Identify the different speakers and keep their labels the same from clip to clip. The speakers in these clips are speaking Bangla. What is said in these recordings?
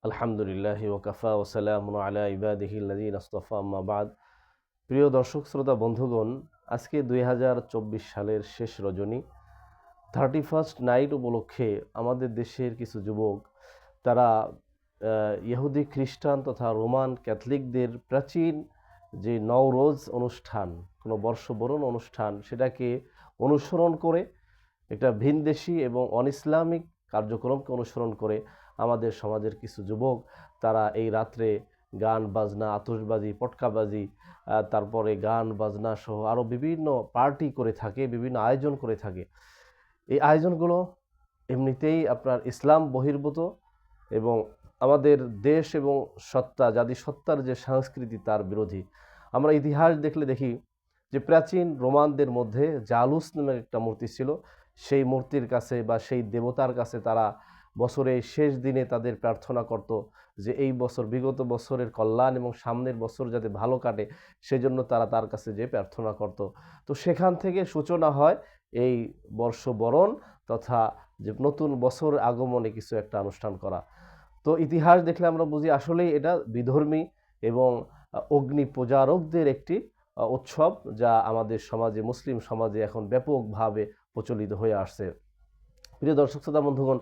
Speaker 1: আলহামদুলিল্লাহি ওয়াকাফা ওয়াসালামুন আলা ইবাদিহিল্লাযীনা ইসতাফা আম্মা বাদ। প্রিয় দর্শক শ্রোতা বন্ধুগণ, আজকে ২০২৪ সালের শেষ রজনী, 31st নাইট উপলক্ষে আমাদের দেশের কিছু যুবক তারা ইহুদি খ্রিস্টান তথা রোমান ক্যাথলিকদের প্রাচীন যে নওরোজ অনুষ্ঠান, কোনো বর্ষবরণ অনুষ্ঠান, সেটাকে অনুসরণ করে একটা ভিনদেশী এবং অনইসলামিক কার্যক্রমকে অনুসরণ করে আমাদের সমাজের কিছু যুবক তারা এই রাত্রে গান বাজনা, আতশবাজি, পটকাবাজি, তারপরে গান বাজনা সহ আরও বিভিন্ন পার্টি করে থাকে, বিভিন্ন আয়োজন করে থাকে। এই আয়োজনগুলো এমনিতেই আপনার ইসলাম বহির্ভূত এবং আমাদের দেশ এবং সত্তা, জাতিসত্তার যে সংস্কৃতি তার বিরোধী। আমরা ইতিহাস দেখলে দেখি যে প্রাচীন রোমানদের মধ্যে জালুস নামের একটা মূর্তি ছিল। সেই মূর্তির কাছে বা সেই দেবতার কাছে তারা বছরের শেষ দিনে তাদের প্রার্থনা করত যে এই বছর, বিগত বছরের কল্যাণ এবং সামনের বছর যাতে ভালো কাটে, সেজন্য তারা তার কাছে যে প্রার্থনা করত। তো সেখান থেকে সূচনা হয় এই বর্ষবরণ তথা যে নতুন বছর আগমনে কিছু একটা অনুষ্ঠান করা। তো ইতিহাস দেখলে আমরা বুঝি আসলেই এটা বিধর্মী এবং অগ্নি পূজারকদের একটি উৎসব, যা আমাদের সমাজে, মুসলিম সমাজে এখন ব্যাপকভাবে প্রচলিত হয়ে আসছে। প্রিয় দর্শক শ্রোতা বন্ধুগণ,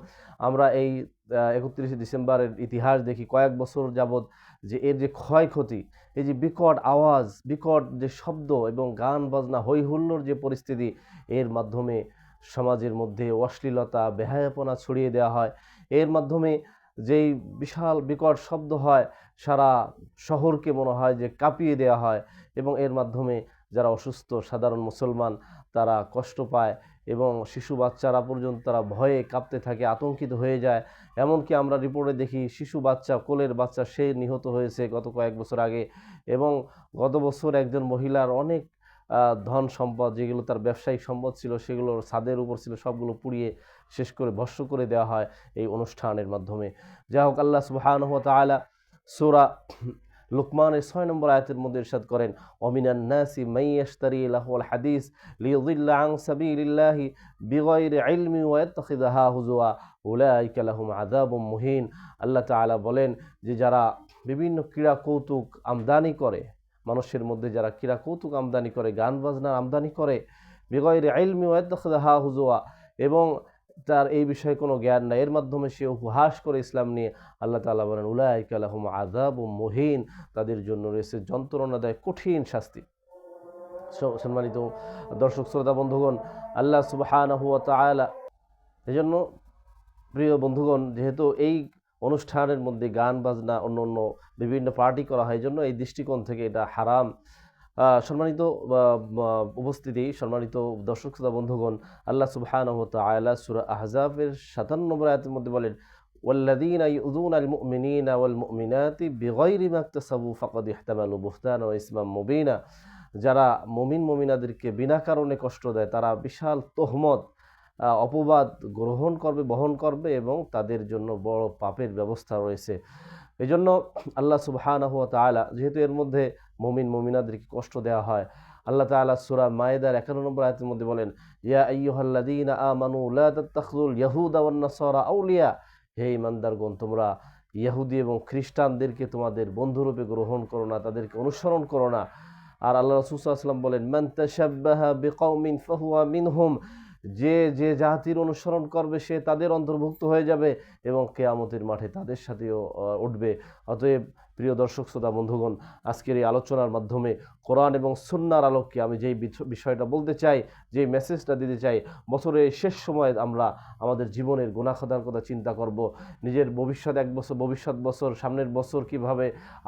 Speaker 1: আমরা এই 31শে ডিসেম্বরের ইতিহাস দেখি কয়েক বছর যাবৎ যে এর যে ক্ষয়ক্ষতি, এই যে বিকট আওয়াজ, বিকট যে শব্দ এবং গান বাজনা, হই হুল্লোড় যে পরিস্থিতি, এর মাধ্যমে সমাজের মধ্যে অশ্লীলতা, বেহায়াপনা ছড়িয়ে দেওয়া হয়। এর মাধ্যমে যেই বিশাল বিকট শব্দ হয়, সারা শহরকে মনে হয় যে কাঁপিয়ে দেওয়া হয়, এবং এর মাধ্যমে যারা অসুস্থ সাধারণ মুসলমান তারা কষ্ট পায় এবং শিশু বাচ্চারা পর্যন্ত তারা ভয়ে কাঁপতে থাকে, আতঙ্কিত হয়ে যায়। এমনকি আমরা রিপোর্টে দেখি শিশু বাচ্চা, কোলের বাচ্চা, সে নিহত হয়েছে গত কয়েক বছর আগে। এবং গত বছর একজন মহিলার অনেক ধন সম্পদ, যেগুলো তার ব্যবসায়িক সম্পদ ছিল, সেগুলো ছাদের উপর ছিল, সবগুলো পুড়িয়ে শেষ করে ভস্ম করে দেওয়া হয় এই অনুষ্ঠানের মাধ্যমে। যাই হোক, আল্লাহ সুবহানাহু ওয়া তাআলা সূরা লুকমানের 6 নম্বর আয়াতের মধ্যে ইরশাদ করেন, ওমিনান নাসি মান ইয়াশতারি লাহুল হাদিস লিয়ুদিল্লা আন সাবিলিল্লাহি বিগাইরি ইলমি ওয়া ইয়াত্তাখিযাহা হুজুয়া উলাইকা লাহুম আযাবুম মুহিন। আল্লাহ তাআলা বলেন যে যারা বিভিন্ন ক্রীড়া কৌতুক আমদানি করে, মানুষের মধ্যে যারা ক্রীড়া কৌতুক আমদানি করে, গান বাজনার আমদানি করে, বিগাইরি ইলমি ওয়া ইয়াত্তাখিযাহা হুজুয়া, এবং তার এই বিষয়ে কোনো জ্ঞান নাই, এর মাধ্যমে সে উপহাস করে ইসলাম নিয়ে, আল্লাহ তাআলা বলেন উলাইকা লাহুম আযাবুম মুহিন, তাদের জন্য রয়েছে যন্ত্রণাদায়ক কঠিন শাস্তি। সম্মানিত দর্শক শ্রোতা বন্ধুগণ, আল্লাহ সুবহানাহু ওয়া তাআলা, এজন্য প্রিয় বন্ধুগণ, যেহেতু এই অনুষ্ঠানের মধ্যে গান বাজনা, অন্য অন্য বিভিন্ন পার্টি করা হয়, জন্য এই দৃষ্টিকোণ থেকে এটা হারাম। সম্মানিত উপস্থিতি, সম্মানিত দর্শক শ্রোতা বন্ধুগণ, আল্লাহ সুবহানাহু ওয়া তাআলা সূরা আহজাবের 57 নম্বর আয়াতের মধ্যে বলেন, ওয়াল্লাযীনা ইউযুনাল মুমিনিনা ওয়াল মুমিনাতি বিগাইরি মাকতাসাবু ফাকাদ ইহতামালু বুহতানা ওয়া ইসমান মুবিনা। যারা মুমিন মুমিনাদেরকে বিনা কারণে কষ্ট দেয়, তারা বিশাল তোহমত, অপবাদ গ্রহণ করবে, বহন করবে, এবং তাদের জন্য বড় পাপের ব্যবস্থা রয়েছে। এজন্য আল্লাহ সুবহানাহু ওয়া তাআলা, যেহেতু এর মধ্যে মুমিন মুমিনাদেরকে কষ্ট দেওয়া হয়, আল্লাহ তাআলা সূরা মায়েদার 51 নম্বর আয়াতের মধ্যে বলেন, ইয়া আইয়ুহাল্লাযীনা আমানু লা তাত্তাখিযুল ইয়াহুদা ওয়ান নাসারা আউলিয়া। হে ঈমানদারগণ, তোমরা ইহুদি এবং খ্রিস্টানদেরকে তোমাদের বন্ধুরূপে গ্রহণ করো না, তাদেরকে অনুসরণ করো না। আর আল্লাহ রাসূল সাল্লাল্লাহু আলাইহি ওয়াসাল্লাম বলেন, মান তাশাব্বাহা বিকাউমিন ফাহুয়া মিনহুম। যে যে জাতির অনুসরণ করবে সে তাদের অন্তর্ভুক্ত হয়ে যাবে এবং কিয়ামতের মাঠে তাদের সাথেও উঠবে। অতএব প্রিয় দর্শক শ্রোতা বন্ধুগণ, আজকের এই আলোচনার মাধ্যমে কোরআন এবং সুন্নাহর আলোকে আমি যেই বিষয়টা বলতে চাই, যে মেসেজটা দিতে চাই, বছরের শেষ সময়ে আমরা আমাদের জীবনের গুনাহ খাতার কথা চিন্তা করব, নিজের ভবিষ্যৎ এক বছর, ভবিষ্যৎ বছর, সামনের বছর কিভাবে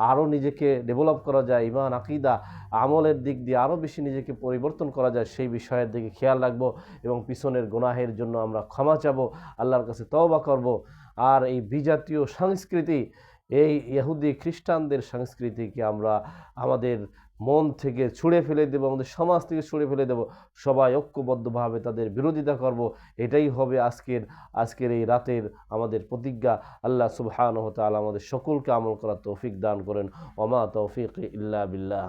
Speaker 1: আরও নিজেকে ডেভেলপ করা যায়, ঈমান আকীদা আমলের দিক দিয়ে আরও বেশি নিজেকে পরিবর্তন করা যায়, সেই বিষয়ের দিকে খেয়াল রাখব এবং পিছনের গুনাহের জন্য আমরা ক্ষমা চাবো, আল্লাহর কাছে তওবা করব। আর এই বিজাতীয় সংস্কৃতি, এই ইহুদি খ্রিস্টানদের সংস্কৃতিকে আমরা আমাদের মন থেকে ছুঁড়ে ফেলে দেব, আমাদের সমাজ থেকে ছুঁড়ে ফেলে দেব, সবাই ঐক্যবদ্ধভাবে তাদের বিরোধিতা করব। এটাই হবে আজকের এই রাতের আমাদের প্রতিজ্ঞা। আল্লাহ সুবহানাহু ওয়া তাআলা আমাদের সকলকে আমল করার তৌফিক দান করেন। ওমা তৌফিক ইল্লা বিল্লাহ।